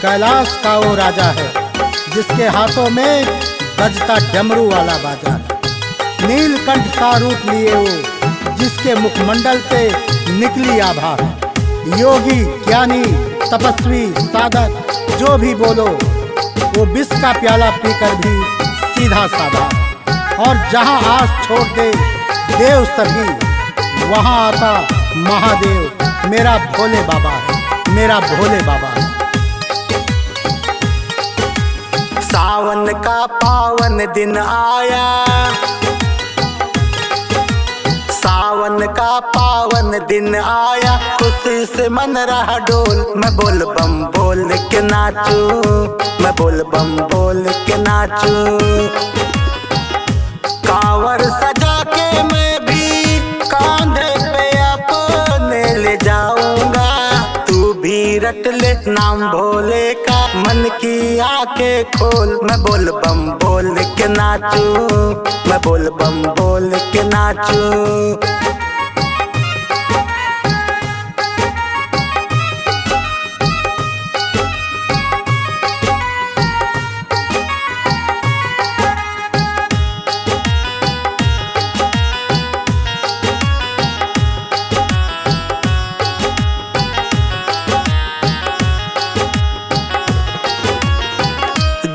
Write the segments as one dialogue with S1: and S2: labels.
S1: कैलाश का वो राजा है जिसके हाथों में बजता डमरू वाला बाजा है। नीलकंठ सा रूप लिए वो जिसके मुखमंडल से निकली आभा है। योगी ज्ञानी तपस्वी साधक जो भी बोलो वो विष का प्याला पीकर भी सीधा साधा। और जहाँ आस छोड़ दे देव सभी वहाँ आता महादेव मेरा भोले बाबा है, मेरा भोले बाबा है।
S2: सावन का पावन दिन आया, सावन का पावन दिन आया, खुशी से मन रहा डोल। मैं बोल बम बोल के नाचूं, मैं बोल बम बोल के नाचूं। कांवर सजा के मैं भी कांधे पे अपने ले जाऊंगा। तू भी रट ले नाम भोले का, मन की आंखें खोल। मैं बोल बम बोल के नाचूं, मैं बोल बम बोल के नाचूं।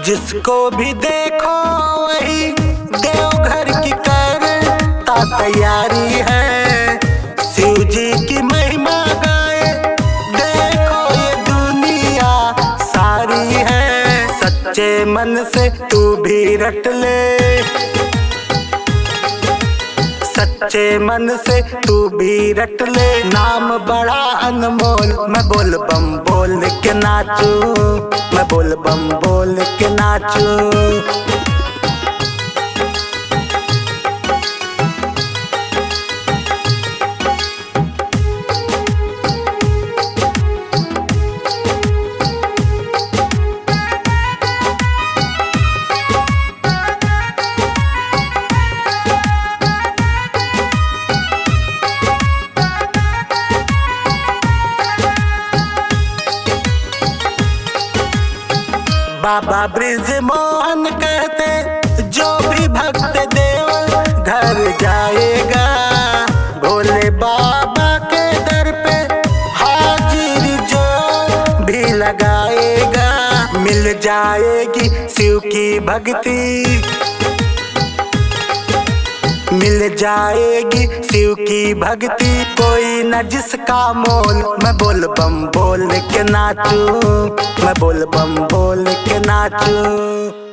S2: जिसको भी देखो वही देवघर की करता तैयारी है। शिव जी की महिमा गाए देखो ये दुनिया सारी है। सच्चे मन से तू भी रट ले, सच्चे मन से तू भी रट ले, नाम बड़ा अनमोल। मैं बोल बम बोल के नाचूं, मैं बोल बम बोल के नाचूं। बाबा ब्रिज मोहन कहते जो भी भक्त देव घर जाएगा, भोले बाबा के दर पे हाजिरी जो भी लगाएगा। मिल जाएगी शिव की भक्ति, मिल जाएगी शिव की भक्ति, कोई न जिसका मोल। मैं बोल बम बोल के नाचूं, मैं बोल बम बोल के नाचूं।